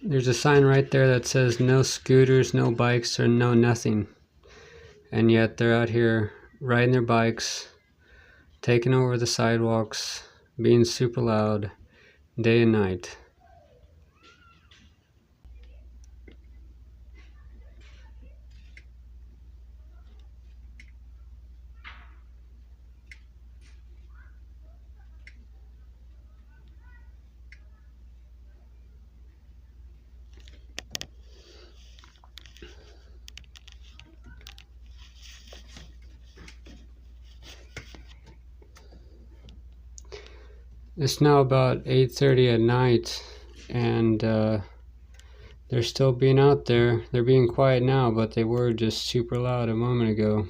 There's a sign right there that says no scooters, no bikes, or no nothing. And yet they're out here riding their bikes, taking over the sidewalks, being super loud, day and night. It's now about 8:30 at night, and they're still being out there. They're being quiet now, but they were just super loud a moment ago.